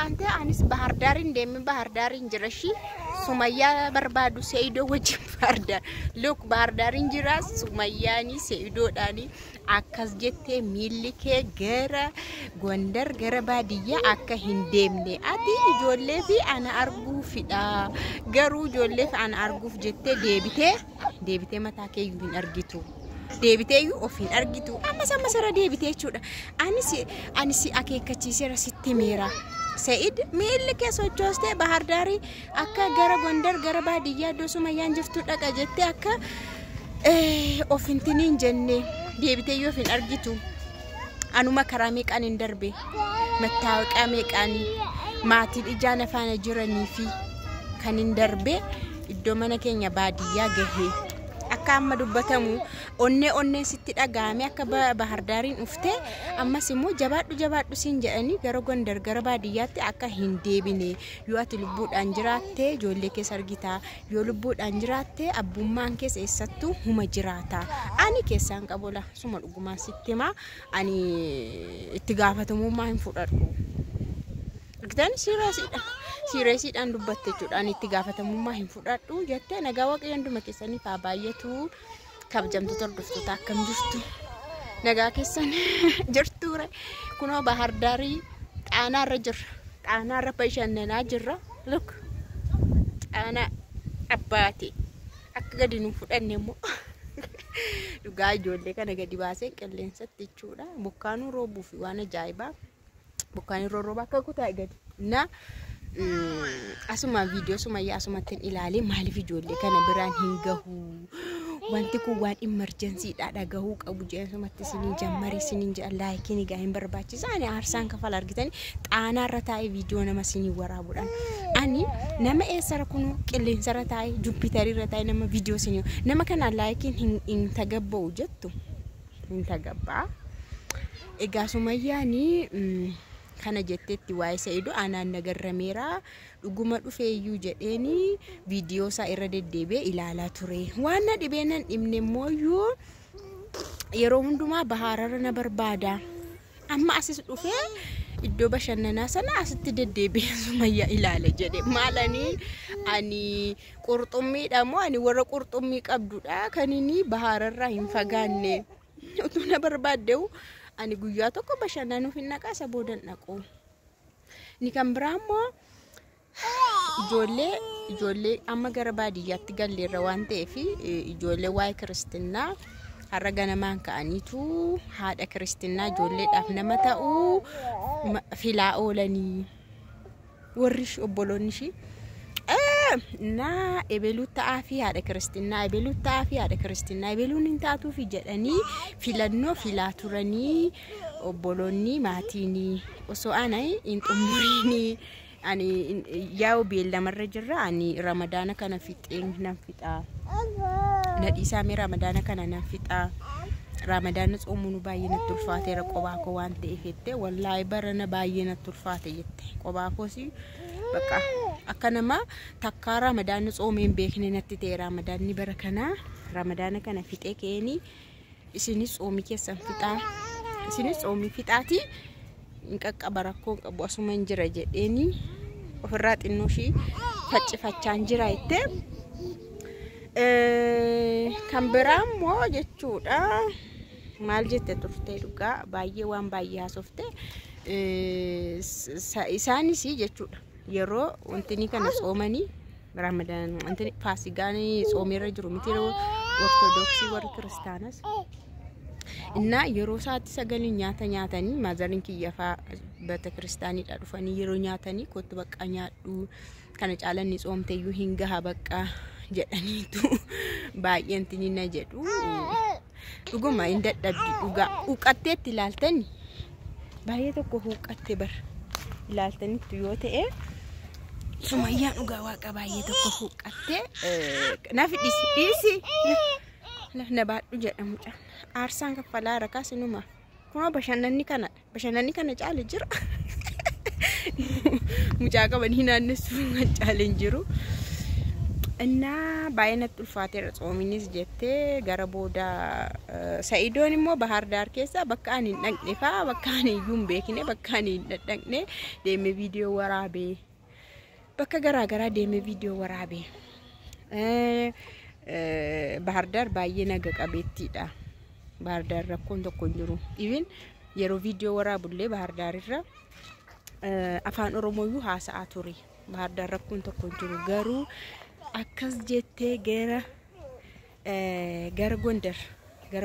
ante anis bahar darin demi bahar darin jirashi Sumayya barbadu Seido wajib Bahardar look bahar darin jira Sumayya ni Seido dani akkas jette millike gara Gondar gara baadiyyaa akka hindemne ati ijoollee fi ana arguu fida garuu ijoollee fi ana arguuf jette deebitee mataa kee hin argitu deebitee ofin argitu amma sama sara deebitee jechuudha ani si akeekkachiisera sitti meera Said millike sochooste bahar dari akka gara Gondar gara baadiyyaa do Sumayyaan jirtu dhaqa jette akka ofintiniin jenne deebitee ofin argitu anuma karaa meeqaan hin darbe mattaawaqaa meeqaanii maatiin ijaan afaan jiranii fi kan hin darbe iddoo mana keenya baadiyyaa gahee akka amma dubbatamu onne sitti dhagaame akka bahar daariin ufte ammas immoo jabaadhu siin jedhanii gara Gondar gara baadiyyaatti akka hin deebine yoo ati lubbuudhaan jiraatte ijoollee keessa argita yoo lubbuudhaan jiraatte abbummaan keessa eessattuu huma jiraata ani keessaan qabola suma dhugumaan sitti ma ani itti gaafatamummaa hin fudhadhu gitaan Siresiidhaan dubbatte jechuudhaan itti gaafatamummaa hin fudhadhu jette nagaa waaqayyoon duma keessanii faa baay'atu kabajamtu tordoftoota akkam jirtu nagaa keessan jirtuure kunoo bahar darii xaanaarra bashannanaa jirra look xaana abbaati akka gadi nu fudhanne immoo dhugaa ijoollee kana gadi baasee qilleensatti jechuudha bokkaanuu roobuu fi waan ajaa'ibaa bokkaan roobaa akka kutaa gadi na asuma video Sumayyaa asumatti ilaalee maaliif ijoollee kana biraan hin gahu wanti kun waan emergency dha dhagahuu qabu jeesumatti sinin jammari sinin like ni gahin barbaachisaani aarsaan kafal argitanii xaanaarra taa'ee video nama sinin waraabuudhaan ani nama eessara kunu qilleensarra taa'ee Jupiterirra taa'ee nama video sinin nama kana like hin tagabba'u jettu hin tagabbaa egaa Sumayyaani kana jettetti waa'ee Seido anaan nagarrameera dhuguma dhufeeyyuu jedheeni video isaa irra deddeebi'ee ilaalaa ture waan na dhibeenan dhimne mooyyuu yeroo hundumaa bahararra na barbaada amma asis dhufee iddoo bashannanaa sana asitti deddeebi'ee Sumayyaa ilaala jedhe maalanii ani qurxummiidha moo ani warra qurxummii qabdudha kanini bahararra hin fagaanne utuu na barbaaddeewu ani guyyaa tokko bashannanuuf hin naqasa boodan dhaqu ni kan biraammoo ijoollee amma gara baadiyyaatti galleerra waan ta'eef ijoollee waa'ee Kiristinnaa har'a ganamaan ka'aniitu haadha Kiristinnaa ijoolleedhaaf nama ta'uu filaa oolanii warri obboloonni ishii na ebelu ta'afi haadha Kiristinnaa ebeluun hin taatuufi jedhanii filannoo filaa turanii obboloonni maatiini osoo anay hin xumuriini ani yaa'u beellamarra jirra ani Ramadaana kana fixeen nan fixaa nadhiisaa mee Ramadaana kana nan fixaa Ramadaana tsoomunu baay'ee natti ulfaateera qobaa koo waan ta'eef jette wallaahi barana baay'ee natti ulfaate jette qobaa koosi bakka akka nama takka Ramadaana tsoomeen beekne natti ta'e Ramadaanni bara kana Ramadaana kana fixee keeni isinis tsoomii keessan fixaa isinis tsoomii fixaati qaqqaba rakkoo qabu asuma hin jira jedheeni ofirraa xinnoo ishii faccifachaan jira jette kan biraammoo jechuudha maal jette turte dhugaa baay'ee waan baay'ee haasofte isaanis jechuudha yeroo wantini kana tsoomanii Ramadaan wantini faasigaanii tsoomeerra jiru miti ortodoksii warri kiristaanas inna yeroo saati sagalin nyaatanii maazarin kiyyafaa bata kiristaanidha dhufanii yeroo nyaatanii kottu bakka nyaadhu kana caalanni tsoomteeyyuu hin gaha bakka jedhaniitu baay'een tinina jedhu dhuguma hin dadhabdi dhugaa uqatteetti ilaaltanii baay'ee tokko huqqatte bar ilaaltaniitu yoo ta'e Sumayyaan dhugaa waaqa baay'ee tokko huqqatte naaf dhiisi na baadhu jedhamu caan aarsaan kaffalaa rakaa sinuma kuma bashannanni kana caale jira mucaa qabanii naannessu caale jiru Inna baay'inatti ulfaateera tsoominis jettee gara booda Sa'iidoon immoo Bahar Daar keessa bakka ani hin dhaqne faa bakka ani iyyuu hin beekne bakka ani hin dhaqne deemee viidiyoo waraabee bakka garaa garaa deemee viidiyoo waraabee Bahar Daar baay'ee naga qabeettiidha. Bahar Daar rakkoon tokko hin jiru. Even yeroo viidiyoo waraabullee Bahar Daar irra afaan Oromooyyuu haasa'aa ture. Bahar Daar rakkoon tokko hin jiru garuu akkas jettee gara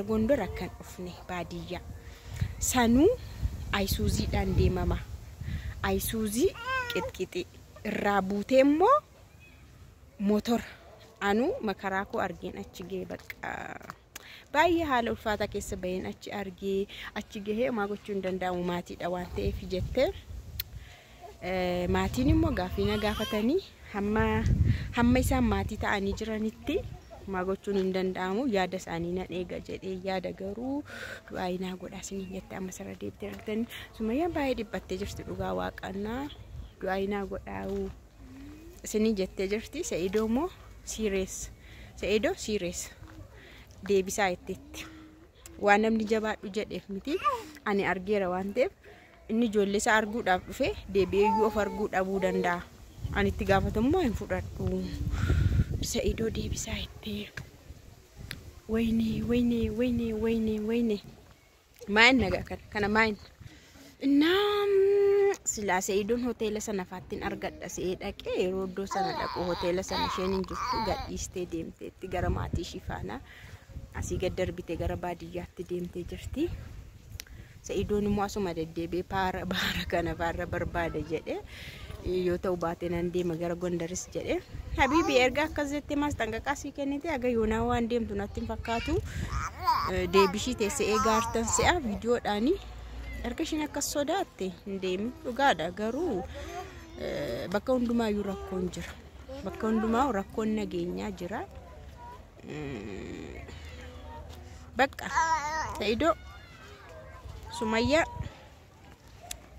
Gondar akkan dhufne baadiyyaa sanuu Ayisuuziidhaan deemama. Ayisuuzii qixqixi irraa buutee immoo motora anu makaraa koo argeen achi gee bakka baay'ee haala ulfaata keessa baheen achi argee achi gahee maa gochuu hin danda'amu maatiidha waan ta'eef jettee maatiin immoo gaafina gaafatanii hamma isaan maatii ta'anii jiranitti maa gochuun hin danda'amu yaada isaanii nan eega jedhee yaada garuu du'aayinaa godhaa isin jette amma sarara deebitee argitanii Sumayyaan baay'ee dhiphattee jirti dhugaa waaqannaa du'aayinaa godhaa'u isin jettee jirti. Sa'iidoo immoo Sa'iidoo siirees deebisaa itteetti waan namni jabaadhu jedheef miti ani argeera waan ta'eef inni ijoollee isaa arguudhaaf dhufe deebi'ee of arguu dhabuu danda'a. Ani itti gaafatamummaa hin fudhadhu. Sa'iidoo deebisaa ittee wayne maa'in nagaa kana maa'in innaa silaa Sa'iidoon hoteela sana faattiin argadha se'ee dhaqee yeroo iddoo sana dhaqu hoteela sana isheen hin jirtu gadhiistee deemteetti gara maatii ishii faana asii gad darbitee gara baadiyyaatti deemtee jirti. Sa'iidoon immoo asuma deddeebee baara kana barbaada jedhee yoo ta'u baatee nan deema gara Gondaris jedhee habiibii erga akkas jettee maastanqaqaa sii kennite aga yoonaa waan deemtu natti hin fakkaatu deebishii teessee eegaartan se'a viidiyoodhaanii erga ishiin akkas sodaatte hin deemi dhugaadha garuu bakka hundumaayyuu rakkoon jira. Bakka hundumaa rakkoon nageenyaa jira. Bakka Sa'iidoo Sumayyaa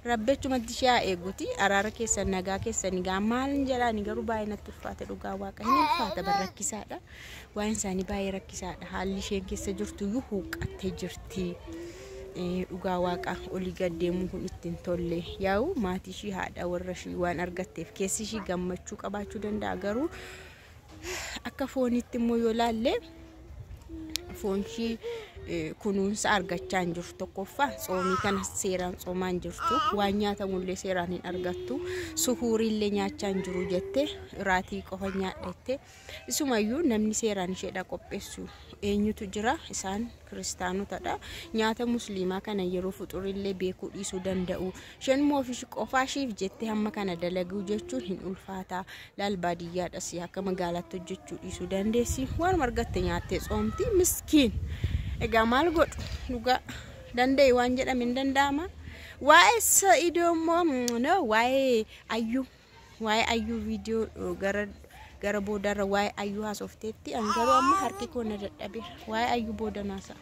Rabbechumatti ishee eeguuti araara keessan nagaa keessan gaa maal jedhani garuu baay'ee natti ulfaate dhugaa waaqa hin ulfaata barrakkisaadha. Waan isaanii baay'ee rakkisaadha. Haalli isheen keessa jirtu iyyuu huuqqattee jirti. Dhugaa waaqa olii gad deemuu kun ittiin tolle yaa'u maatii ishii haadha warra ishii waan argatteef keessi ishii gammachuu qabaachuu danda'a garuu akka foonitti immoo yoo laalle foon ishii kunuunsa argachaa hin jirtu. Tokkoffaa tsoomii kana seeraan tsoomaa hin jirtu waan nyaatamullee seeraan hin argattu suhuuriillee nyaachaa hin jiru jettee raatii qofa nyaadhatte isumayyuu namni seeraan isheedha qopheessu eenyutu jira isaan kiristaanotadha. Nyaata musliimaa kana yeroo fuxurillee beekuu dhiisuu danda'u. Isheen immoo ofiishi qofaa ishiif jettee hamma kana dalaguu jechuun hin ulfaata. Laal baadiyyaadhas akka magaalaatti hojjechuu dhiisuu dandeessi. Waan argatte nyaattee tsoomti miskiin. Egaa maal godhu dhugaa danda'e waan jedhame hin danda'ama. Waa'ee Sa'iidoo immoo waa'ee ayyuu viidiyoo gara boodarra waa'ee ayyuu haasofteetti an garuu amma harki koo na dadhabeera waa'ee ayyuu booda naasa.